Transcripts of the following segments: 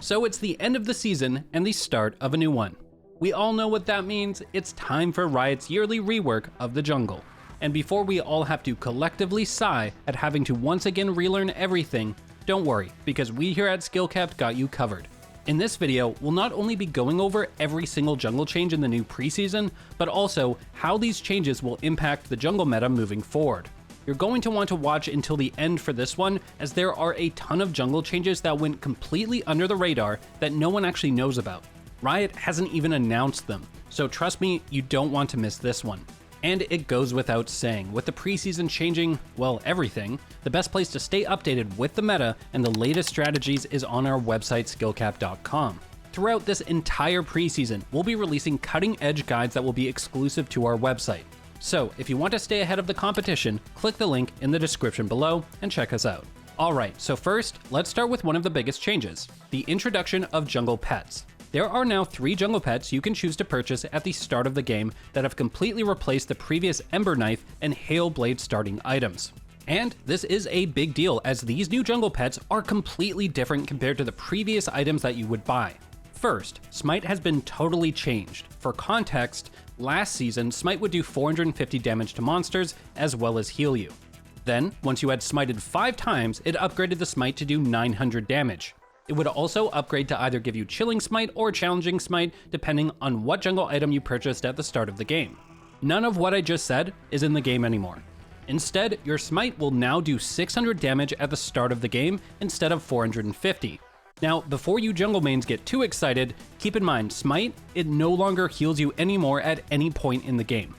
So it's the end of the season and the start of a new one. We all know what that means. It's time for Riot's yearly rework of the jungle. And before we all have to collectively sigh at having to once again relearn everything, don't worry, because we here at SkillCapped got you covered. In this video, we'll not only be going over every single jungle change in the new preseason, but also how these changes will impact the jungle meta moving forward. You're going to want to watch until the end for this one, as there are a ton of jungle changes that went completely under the radar that no one actually knows about. Riot hasn't even announced them, so trust me, you don't want to miss this one. And it goes without saying, with the preseason changing, well, everything, the best place to stay updated with the meta and the latest strategies is on our website, skillcapped.com. Throughout this entire preseason, we'll be releasing cutting-edge guides that will be exclusive to our website. So, if you want to stay ahead of the competition, click the link in the description below and check us out. Alright, so first, let's start with one of the biggest changes, the introduction of jungle pets. There are now 3 jungle pets you can choose to purchase at the start of the game that have completely replaced the previous Ember Knife and Hail Blade starting items. And this is a big deal, as these new jungle pets are completely different compared to the previous items that you would buy. First, Smite has been totally changed. For context, last season, Smite would do 450 damage to monsters as well as heal you. Then, once you had smited 5 times, it upgraded the Smite to do 900 damage. It would also upgrade to either give you Chilling Smite or Challenging Smite, depending on what jungle item you purchased at the start of the game. None of what I just said is in the game anymore. Instead, your Smite will now do 600 damage at the start of the game instead of 450. Now, before you jungle mains get too excited, keep in mind, Smite, it no longer heals you anymore at any point in the game.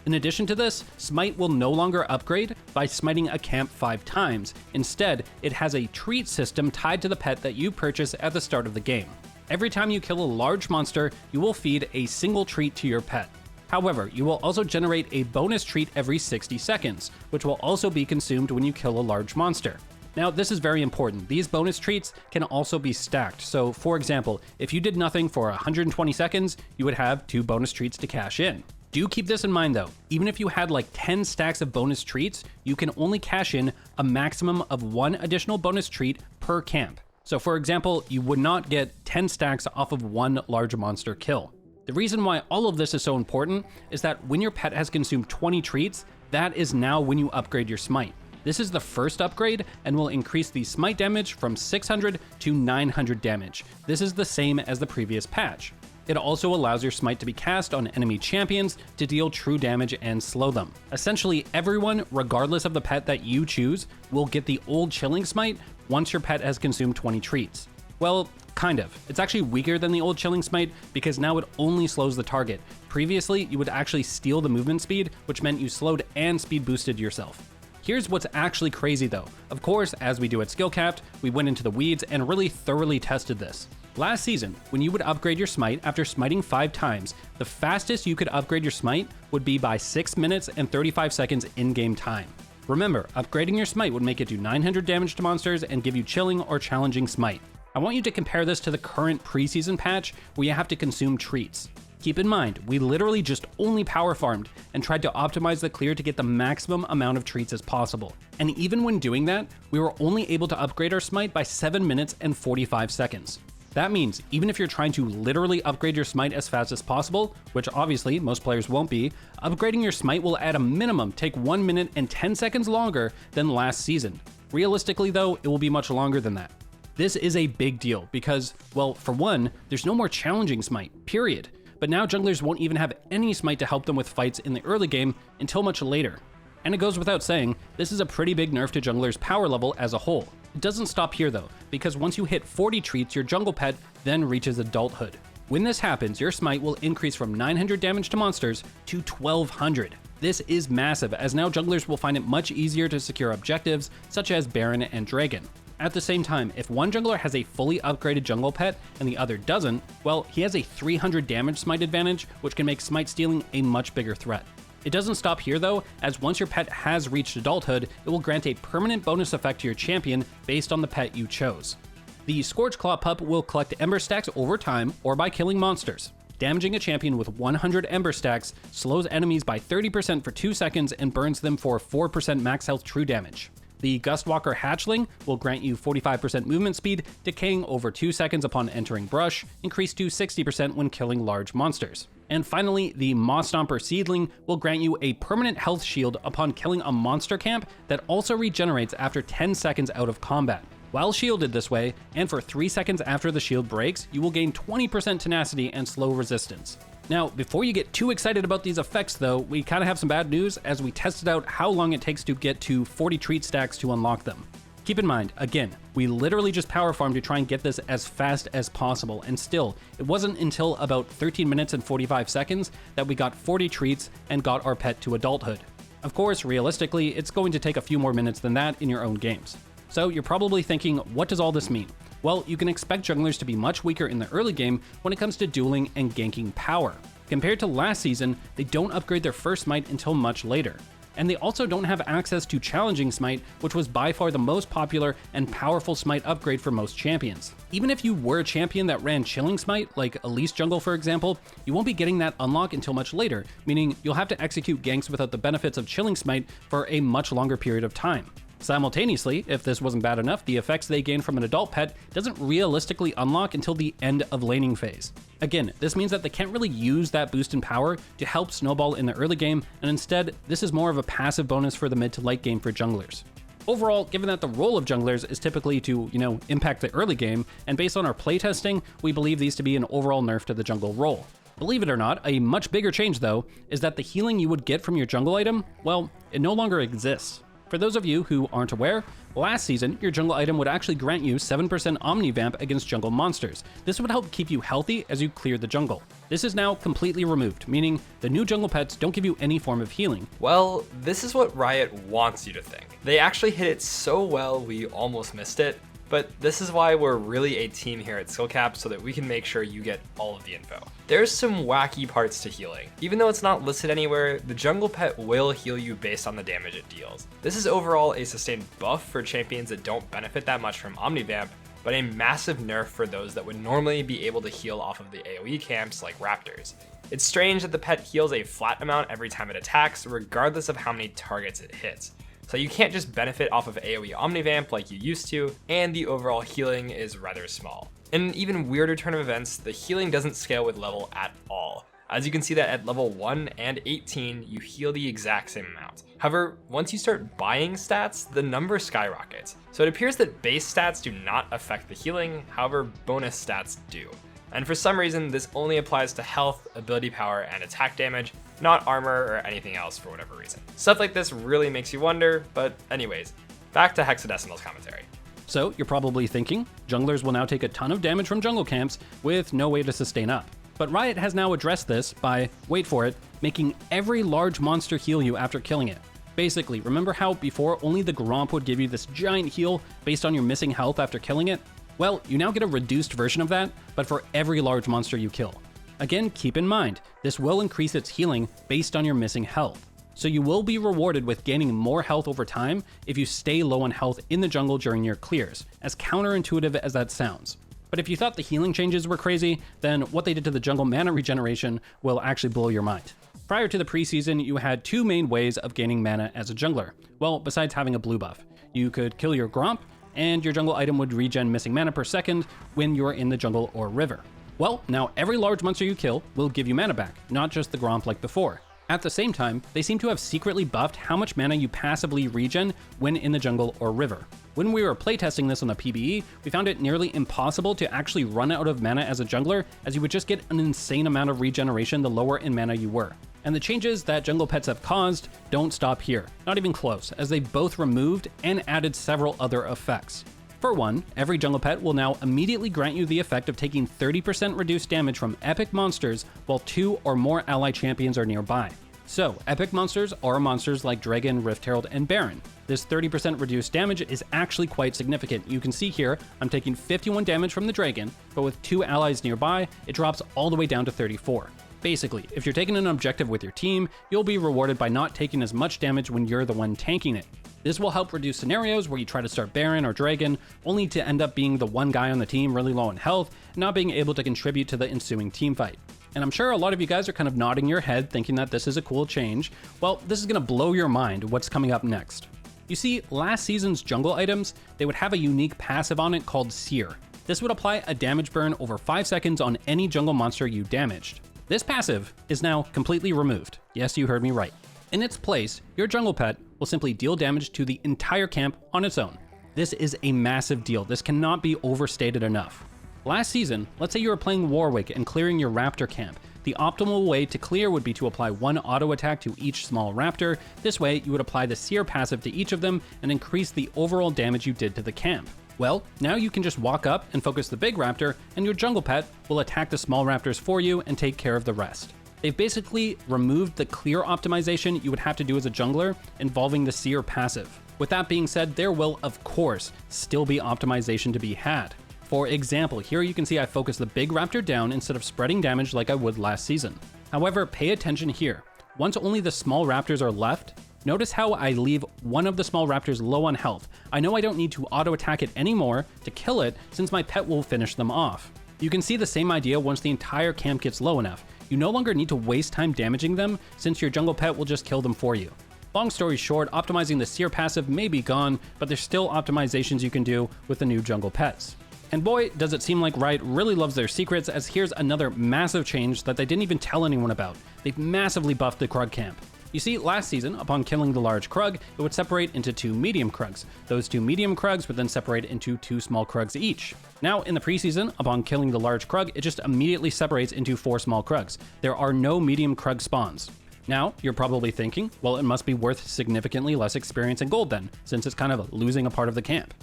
In addition to this, Smite will no longer upgrade by smiting a camp 5 times. Instead, it has a treat system tied to the pet that you purchase at the start of the game. Every time you kill a large monster, you will feed a single treat to your pet. However, you will also generate a bonus treat every 60 seconds, which will also be consumed when you kill a large monster. Now, this is very important. These bonus treats can also be stacked. So, for example, if you did nothing for 120 seconds, you would have 2 bonus treats to cash in. Do keep this in mind though, even if you had like 10 stacks of bonus treats, you can only cash in a maximum of 1 additional bonus treat per camp. So for example, you would not get 10 stacks off of 1 large monster kill. The reason why all of this is so important is that when your pet has consumed 20 treats, that is now when you upgrade your Smite. This is the first upgrade and will increase the Smite damage from 600 to 900 damage. This is the same as the previous patch. It also allows your Smite to be cast on enemy champions to deal true damage and slow them. Essentially, everyone, regardless of the pet that you choose, will get the old Chilling Smite once your pet has consumed 20 treats. Well, kind of. It's actually weaker than the old Chilling Smite because now it only slows the target. Previously, you would actually steal the movement speed, which meant you slowed and speed boosted yourself. Here's what's actually crazy though. Of course, as we do at SkillCapped, we went into the weeds and really thoroughly tested this. Last season, when you would upgrade your Smite after smiting 5 times, the fastest you could upgrade your Smite would be by 6 minutes and 35 seconds in-game time. Remember, upgrading your Smite would make it do 900 damage to monsters and give you Chilling or Challenging Smite. I want you to compare this to the current preseason patch where you have to consume treats. Keep in mind, we literally just only power farmed and tried to optimize the clear to get the maximum amount of treats as possible. And even when doing that, we were only able to upgrade our Smite by 7 minutes and 45 seconds. That means even if you're trying to literally upgrade your Smite as fast as possible, which obviously most players won't be, upgrading your Smite will at a minimum take 1 minute and 10 seconds longer than last season. Realistically though, it will be much longer than that. This is a big deal because, well, for one, there's no more Challenging Smite, period. But now junglers won't even have any Smite to help them with fights in the early game until much later. And it goes without saying, this is a pretty big nerf to junglers' power level as a whole. It doesn't stop here though, because once you hit 40 treats, your jungle pet then reaches adulthood. When this happens, your Smite will increase from 900 damage to monsters to 1200. This is massive, as now junglers will find it much easier to secure objectives such as Baron and Dragon. At the same time, if one jungler has a fully upgraded jungle pet and the other doesn't, well, he has a 300 damage Smite advantage, which can make Smite stealing a much bigger threat. It doesn't stop here though, as once your pet has reached adulthood, it will grant a permanent bonus effect to your champion based on the pet you chose. The Scorchclaw pup will collect Ember stacks over time or by killing monsters. Damaging a champion with 100 Ember stacks slows enemies by 30% for 2 seconds and burns them for 4% max health true damage. The Gustwalker Hatchling will grant you 45% movement speed, decaying over 2 seconds upon entering brush, increased to 60% when killing large monsters. And finally, the Moss Stomper Seedling will grant you a permanent health shield upon killing a monster camp that also regenerates after 10 seconds out of combat. While shielded this way, and for 3 seconds after the shield breaks, you will gain 20% tenacity and slow resistance. Now, before you get too excited about these effects though, we kind of have some bad news as we tested out how long it takes to get to 40 treat stacks to unlock them. Keep in mind, again, we literally just power farmed to try and get this as fast as possible, and still, it wasn't until about 13 minutes and 45 seconds that we got 40 treats and got our pet to adulthood. Of course, realistically, it's going to take a few more minutes than that in your own games. So you're probably thinking, what does all this mean? Well, you can expect junglers to be much weaker in the early game when it comes to dueling and ganking power. Compared to last season, they don't upgrade their first Smite until much later. And they also don't have access to Challenging Smite, which was by far the most popular and powerful Smite upgrade for most champions. Even if you were a champion that ran Chilling Smite, like a Leash jungle for example, you won't be getting that unlock until much later, meaning you'll have to execute ganks without the benefits of Chilling Smite for a much longer period of time. Simultaneously, if this wasn't bad enough, the effects they gain from an adult pet doesn't realistically unlock until the end of laning phase. Again, this means that they can't really use that boost in power to help snowball in the early game, and instead, this is more of a passive bonus for the mid to late game for junglers. Overall, given that the role of junglers is typically to, impact the early game, and based on our playtesting, we believe these to be an overall nerf to the jungle role. Believe it or not, a much bigger change though, is that the healing you would get from your jungle item, well, it no longer exists. For those of you who aren't aware, last season, your jungle item would actually grant you 7% Omnivamp against jungle monsters. This would help keep you healthy as you clear the jungle. This is now completely removed, meaning the new jungle pets don't give you any form of healing. Well, this is what Riot wants you to think. They actually hit it so well we almost missed it, but this is why we're really a team here at SkillCapped so that we can make sure you get all of the info. There's some wacky parts to healing. Even though it's not listed anywhere, the jungle pet will heal you based on the damage it deals. This is overall a sustained buff for champions that don't benefit that much from Omnivamp, but a massive nerf for those that would normally be able to heal off of the AoE camps like Raptors. It's strange that the pet heals a flat amount every time it attacks, regardless of how many targets it hits. So you can't just benefit off of AoE Omnivamp like you used to, and the overall healing is rather small. In an even weirder turn of events, the healing doesn't scale with level at all. As you can see that at level 1 and 18, you heal the exact same amount. However, once you start buying stats, the number skyrockets. So it appears that base stats do not affect the healing, however bonus stats do. And for some reason, this only applies to health, ability power, and attack damage, not armor or anything else for whatever reason. Stuff like this really makes you wonder, but anyways, back to Hexadecimal's commentary. So you're probably thinking, junglers will now take a ton of damage from jungle camps with no way to sustain up. But Riot has now addressed this by, wait for it, making every large monster heal you after killing it. Basically, remember how before only the Gromp would give you this giant heal based on your missing health after killing it? Well, you now get a reduced version of that, but for every large monster you kill. Again, keep in mind, this will increase its healing based on your missing health. So you will be rewarded with gaining more health over time if you stay low on health in the jungle during your clears, as counterintuitive as that sounds. But if you thought the healing changes were crazy, then what they did to the jungle mana regeneration will actually blow your mind. Prior to the preseason, you had two main ways of gaining mana as a jungler. Well, besides having a blue buff. You could kill your Gromp, and your jungle item would regen missing mana per second when you're in the jungle or river. Well, now every large monster you kill will give you mana back, not just the Gromp like before. At the same time, they seem to have secretly buffed how much mana you passively regen when in the jungle or river. When we were playtesting this on the PBE, we found it nearly impossible to actually run out of mana as a jungler, as you would just get an insane amount of regeneration the lower in mana you were. And the changes that jungle pets have caused don't stop here, not even close, as they've both removed and added several other effects. For one, every jungle pet will now immediately grant you the effect of taking 30% reduced damage from epic monsters while 2 or more ally champions are nearby. So, epic monsters are monsters like Dragon, Rift Herald, and Baron. This 30% reduced damage is actually quite significant. You can see here, I'm taking 51 damage from the Dragon, but with 2 allies nearby, it drops all the way down to 34. Basically, if you're taking an objective with your team, you'll be rewarded by not taking as much damage when you're the one tanking it. This will help reduce scenarios where you try to start Baron or Dragon, only to end up being the one guy on the team really low in health, and not being able to contribute to the ensuing teamfight. And I'm sure a lot of you guys are kind of nodding your head thinking that this is a cool change. Well, this is going to blow your mind what's coming up next. You see, last season's jungle items, they would have a unique passive on it called Sear. This would apply a damage burn over 5 seconds on any jungle monster you damaged. This passive is now completely removed. Yes, you heard me right. In its place, your jungle pet will simply deal damage to the entire camp on its own. This is a massive deal. This cannot be overstated enough. Last season, let's say you were playing Warwick and clearing your raptor camp. The optimal way to clear would be to apply one auto attack to each small raptor. This way, you would apply the Sear passive to each of them and increase the overall damage you did to the camp. Well, now you can just walk up and focus the big raptor, and your jungle pet will attack the small raptors for you and take care of the rest. They've basically removed the clear optimization you would have to do as a jungler involving the Sear passive. With that being said, there will, of course, still be optimization to be had. For example, here you can see I focus the big raptor down instead of spreading damage like I would last season. However, pay attention here. Once only the small raptors are left, notice how I leave one of the small raptors low on health. I know I don't need to auto attack it anymore to kill it since my pet will finish them off. You can see the same idea once the entire camp gets low enough. You no longer need to waste time damaging them since your jungle pet will just kill them for you. Long story short, optimizing the Sear passive may be gone, but there's still optimizations you can do with the new jungle pets. And boy, does it seem like Riot really loves their secrets, as here's another massive change that they didn't even tell anyone about. They've massively buffed the Krug camp. You see, last season, upon killing the large Krug, it would separate into 2 medium Krugs. Those 2 medium Krugs would then separate into 2 small Krugs each. Now, in the preseason, upon killing the large Krug, it just immediately separates into 4 small Krugs. There are no medium Krug spawns. Now, you're probably thinking, well, it must be worth significantly less experience and gold then, since it's kind of losing a part of the camp.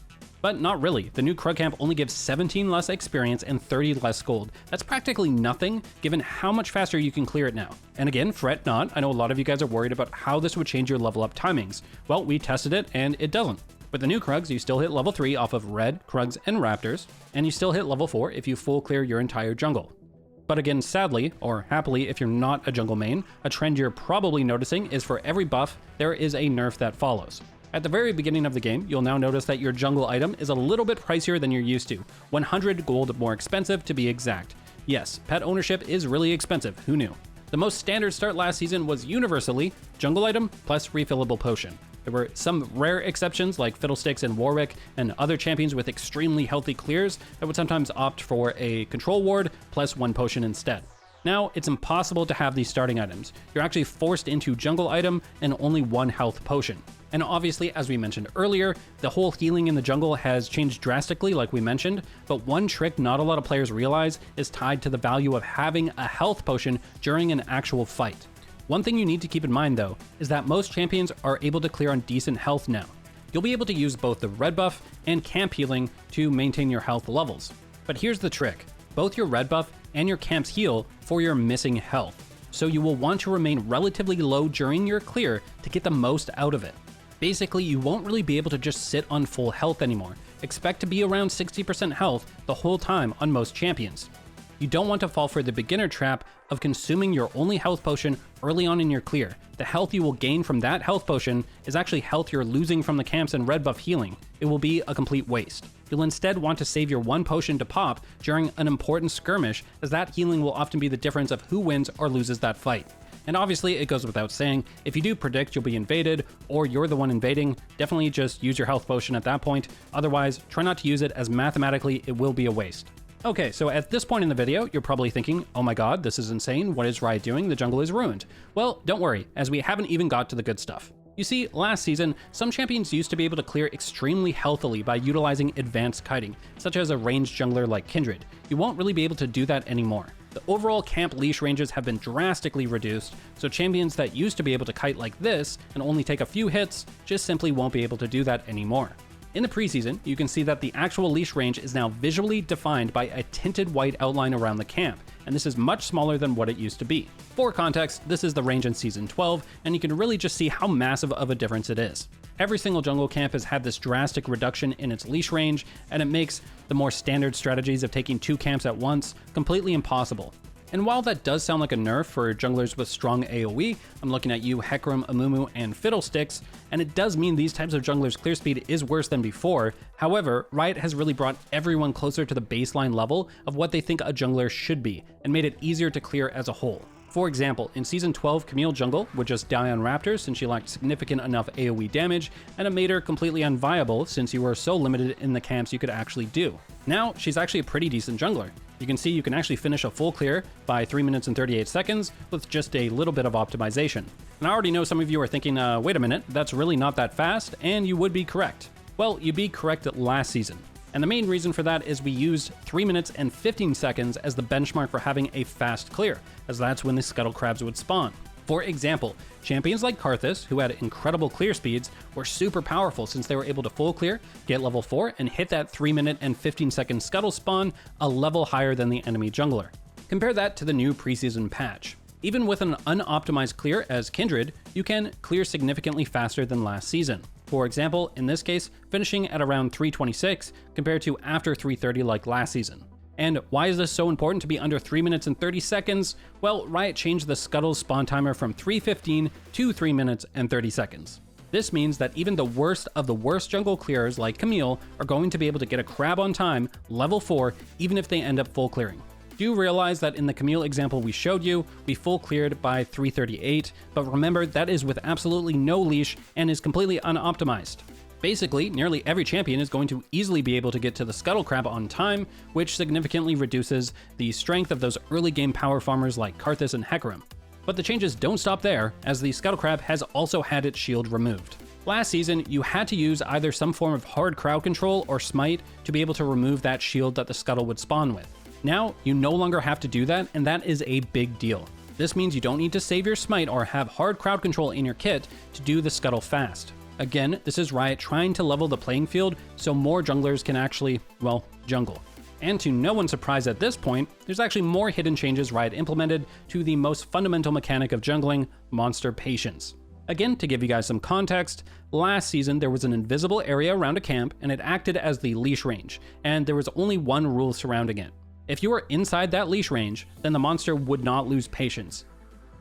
But not really. The new Krug camp only gives 17 less experience and 30 less gold. That's practically nothing, given how much faster you can clear it now. And again, fret not, I know a lot of you guys are worried about how this would change your level up timings. Well, we tested it, and it doesn't. With the new Krugs, you still hit level 3 off of red, Krugs, and Raptors, and you still hit level 4 if you full clear your entire jungle. But again, sadly, or happily if you're not a jungle main, a trend you're probably noticing is for every buff, there is a nerf that follows. At the very beginning of the game, you'll now notice that your jungle item is a little bit pricier than you're used to, 100 gold more expensive to be exact. Yes, pet ownership is really expensive, who knew? The most standard start last season was universally jungle item plus refillable potion. There were some rare exceptions like Fiddlesticks and Warwick and other champions with extremely healthy clears that would sometimes opt for a control ward plus 1 potion instead. Now, it's impossible to have these starting items. You're actually forced into jungle item and only 1 health potion. And obviously, as we mentioned earlier, the whole healing in the jungle has changed drastically like we mentioned, but one trick not a lot of players realize is tied to the value of having a health potion during an actual fight. One thing you need to keep in mind though, is that most champions are able to clear on decent health now. You'll be able to use both the red buff and camp healing to maintain your health levels. But here's the trick, both your red buff and your camps heal for your missing health. So you will want to remain relatively low during your clear to get the most out of it. Basically, you won't really be able to just sit on full health anymore. Expect to be around 60% health the whole time on most champions. You don't want to fall for the beginner trap of consuming your only health potion early on in your clear. The health you will gain from that health potion is actually health you're losing from the camps and red buff healing. It will be a complete waste. You'll instead want to save your 1 potion to pop during an important skirmish, as that healing will often be the difference of who wins or loses that fight. And obviously, it goes without saying, if you do predict you'll be invaded, or you're the one invading, definitely just use your health potion at that point. Otherwise, try not to use it, as mathematically it will be a waste. Okay, so at this point in the video, you're probably thinking, oh my god, this is insane, what is Riot doing? The jungle is ruined. Well, don't worry, as we haven't even got to the good stuff. You see, last season, some champions used to be able to clear extremely healthily by utilizing advanced kiting, such as a ranged jungler like Kindred. You won't really be able to do that anymore. The overall camp leash ranges have been drastically reduced, so champions that used to be able to kite like this and only take a few hits just simply won't be able to do that anymore. In the preseason, you can see that the actual leash range is now visually defined by a tinted white outline around the camp, and this is much smaller than what it used to be. For context, this is the range in Season 12, and you can really just see how massive of a difference it is. Every single jungle camp has had this drastic reduction in its leash range, and it makes the more standard strategies of taking 2 camps at once completely impossible. And while that does sound like a nerf for junglers with strong AoE, I'm looking at you, Hecarim, Amumu, and Fiddlesticks, and it does mean these types of junglers' clear speed is worse than before. However, Riot has really brought everyone closer to the baseline level of what they think a jungler should be, and made it easier to clear as a whole. For example, in Season 12, Camille Jungle would just die on Raptors since she lacked significant enough AoE damage, and it made her completely unviable since you were so limited in the camps you could actually do. Now, she's actually a pretty decent jungler. You can see you can actually finish a full clear by 3 minutes and 38 seconds with just a little bit of optimization. And I already know some of you are thinking, wait a minute, that's really not that fast, and you would be correct. Well, you'd be correct last season. And the main reason for that is we used 3 minutes and 15 seconds as the benchmark for having a fast clear, as that's when the scuttle crabs would spawn. For example, champions like Karthus, who had incredible clear speeds, were super powerful since they were able to full clear, get level 4, and hit that 3 minute and 15 second scuttle spawn a level higher than the enemy jungler. Compare that to the new preseason patch. Even with an unoptimized clear as Kindred, you can clear significantly faster than last season. For example, in this case, finishing at around 326 compared to after 330 like last season. And why is this so important to be under 3 minutes and 30 seconds? Well, Riot changed the Scuttle's spawn timer from 3:15 to 3 minutes and 30 seconds. This means that even the worst of the worst jungle clearers like Camille are going to be able to get a crab on time, level 4, even if they end up full clearing. Do realize that in the Camille example we showed you, we full cleared by 338, but remember that is with absolutely no leash and is completely unoptimized. Basically, nearly every champion is going to easily be able to get to the Scuttle Crab on time, which significantly reduces the strength of those early game power farmers like Karthus and Hecarim. But the changes don't stop there, as the Scuttle Crab has also had its shield removed. Last season, you had to use either some form of hard crowd control or smite to be able to remove that shield that the Scuttle would spawn with. Now, you no longer have to do that, and that is a big deal. This means you don't need to save your smite or have hard crowd control in your kit to do the Scuttle fast. Again, this is Riot trying to level the playing field so more junglers can actually, well, jungle. And to no one's surprise at this point, there's actually more hidden changes Riot implemented to the most fundamental mechanic of jungling, monster patience. Again, to give you guys some context, last season there was an invisible area around a camp and it acted as the leash range, and there was only one rule surrounding it. If you were inside that leash range, then the monster would not lose patience.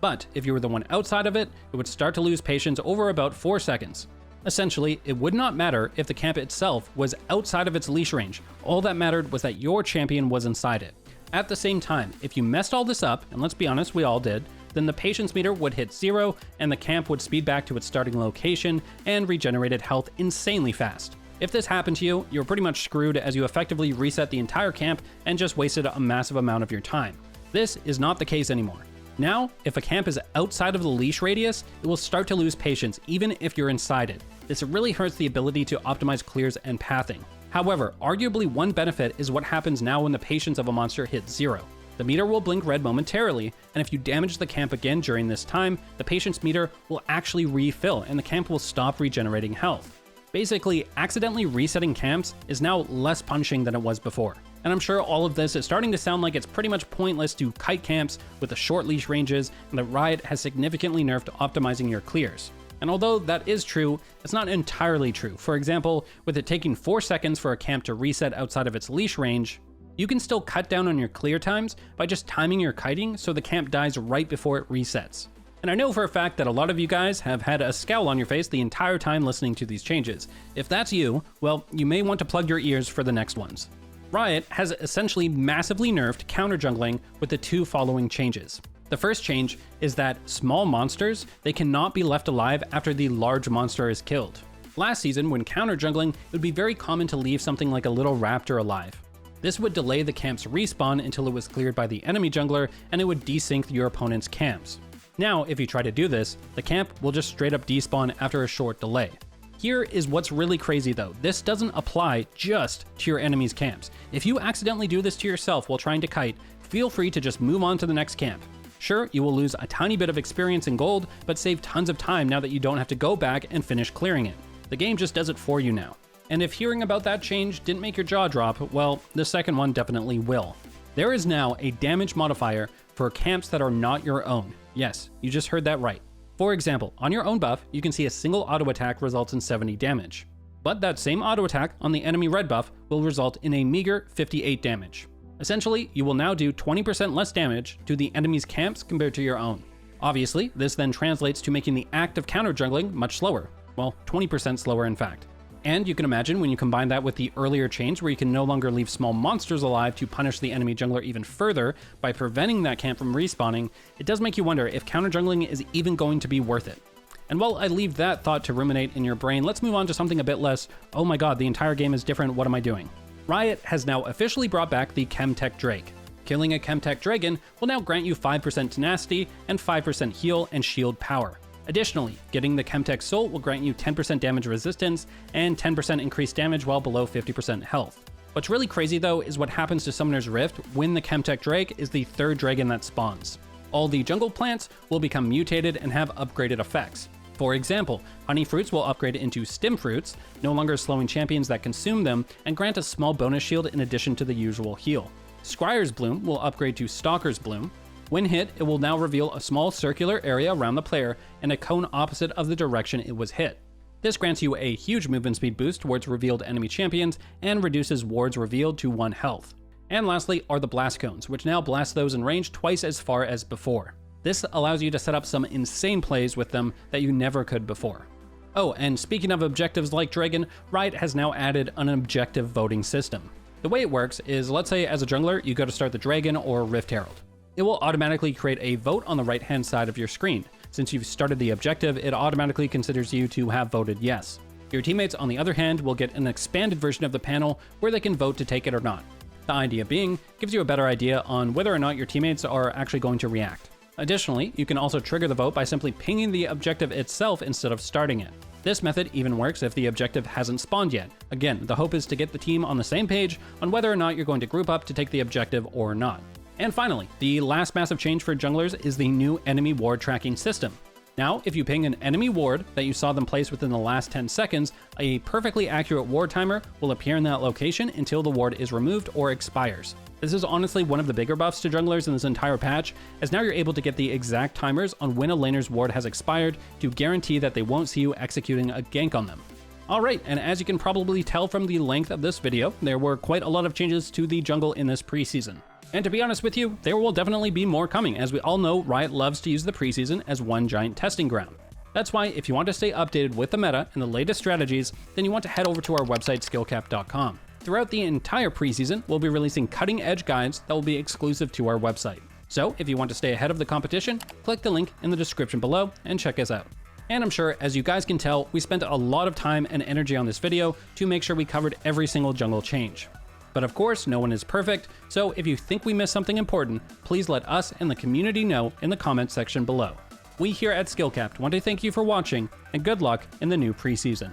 But if you were the one outside of it, it would start to lose patience over about 4 seconds. Essentially, it would not matter if the camp itself was outside of its leash range. All that mattered was that your champion was inside it. At the same time, if you messed all this up, and let's be honest, we all did, then the patience meter would hit 0 and the camp would speed back to its starting location and regenerated health insanely fast. If this happened to you, you're pretty much screwed as you effectively reset the entire camp and just wasted a massive amount of your time. This is not the case anymore. Now, if a camp is outside of the leash radius, it will start to lose patience even if you're inside it. This really hurts the ability to optimize clears and pathing. However, arguably one benefit is what happens now when the patience of a monster hits 0. The meter will blink red momentarily, and if you damage the camp again during this time, the patience meter will actually refill and the camp will stop regenerating health. Basically, accidentally resetting camps is now less punishing than it was before. And I'm sure all of this is starting to sound like it's pretty much pointless to kite camps with the short leash ranges, and that Riot has significantly nerfed optimizing your clears. And although that is true, it's not entirely true. For example, with it taking 4 seconds for a camp to reset outside of its leash range, you can still cut down on your clear times by just timing your kiting so the camp dies right before it resets. And I know for a fact that a lot of you guys have had a scowl on your face the entire time listening to these changes. If that's you, well, you may want to plug your ears for the next ones. Riot has essentially massively nerfed counter jungling with the 2 following changes. The first change is that small monsters, they cannot be left alive after the large monster is killed. Last season, when counter jungling, it would be very common to leave something like a little raptor alive. This would delay the camp's respawn until it was cleared by the enemy jungler, and it would desync your opponent's camps. Now, if you try to do this, the camp will just straight up despawn after a short delay. Here is what's really crazy though. This doesn't apply just to your enemy's camps. If you accidentally do this to yourself while trying to kite, feel free to just move on to the next camp. Sure, you will lose a tiny bit of experience and gold, but save tons of time now that you don't have to go back and finish clearing it. The game just does it for you now. And if hearing about that change didn't make your jaw drop, well, the second one definitely will. There is now a damage modifier for camps that are not your own. Yes, you just heard that right. For example, on your own buff, you can see a single auto attack results in 70 damage. But that same auto attack on the enemy red buff will result in a meager 58 damage. Essentially, you will now do 20% less damage to the enemy's camps compared to your own. Obviously, this then translates to making the act of counter jungling much slower. Well, 20% slower in fact. And you can imagine when you combine that with the earlier change where you can no longer leave small monsters alive to punish the enemy jungler even further by preventing that camp from respawning, it does make you wonder if counter jungling is even going to be worth it. And while I leave that thought to ruminate in your brain, let's move on to something a bit less, oh my god, the entire game is different, what am I doing? Riot has now officially brought back the Chemtech Drake. Killing a Chemtech Dragon will now grant you 5% tenacity and 5% heal and shield power. Additionally, getting the Chemtech Soul will grant you 10% damage resistance and 10% increased damage while below 50% health. What's really crazy though is what happens to Summoner's Rift when the Chemtech Drake is the third dragon that spawns. All the jungle plants will become mutated and have upgraded effects. For example, honey fruits will upgrade into stim fruits, no longer slowing champions that consume them, and grant a small bonus shield in addition to the usual heal. Scryer's Bloom will upgrade to Stalker's Bloom. When hit, it will now reveal a small circular area around the player and a cone opposite of the direction it was hit. This grants you a huge movement speed boost towards revealed enemy champions and reduces wards revealed to 1 health. And lastly are the blast cones, which now blast those in range twice as far as before. This allows you to set up some insane plays with them that you never could before. Oh, and speaking of objectives like Dragon, Riot has now added an objective voting system. The way it works is, let's say as a jungler, you go to start the Dragon or Rift Herald. It will automatically create a vote on the right-hand side of your screen. Since you've started the objective, it automatically considers you to have voted yes. Your teammates, on the other hand, will get an expanded version of the panel where they can vote to take it or not. The idea being, gives you a better idea on whether or not your teammates are actually going to react. Additionally, you can also trigger the vote by simply pinging the objective itself instead of starting it. This method even works if the objective hasn't spawned yet. Again, the hope is to get the team on the same page on whether or not you're going to group up to take the objective or not. And finally, the last massive change for junglers is the new enemy ward tracking system. Now, if you ping an enemy ward that you saw them place within the last 10 seconds, a perfectly accurate ward timer will appear in that location until the ward is removed or expires. This is honestly one of the bigger buffs to junglers in this entire patch, as now you're able to get the exact timers on when a laner's ward has expired to guarantee that they won't see you executing a gank on them. Alright, and as you can probably tell from the length of this video, there were quite a lot of changes to the jungle in this preseason. And to be honest with you, there will definitely be more coming, as we all know Riot loves to use the preseason as one giant testing ground. That's why if you want to stay updated with the meta and the latest strategies, then you want to head over to our website skillcapped.com. Throughout the entire preseason, we'll be releasing cutting-edge guides that will be exclusive to our website. So if you want to stay ahead of the competition, click the link in the description below and check us out. And I'm sure, as you guys can tell, we spent a lot of time and energy on this video to make sure we covered every single jungle change. But of course, no one is perfect, so if you think we missed something important, please let us and the community know in the comments section below. We here at SkillCapped want to thank you for watching, and good luck in the new preseason.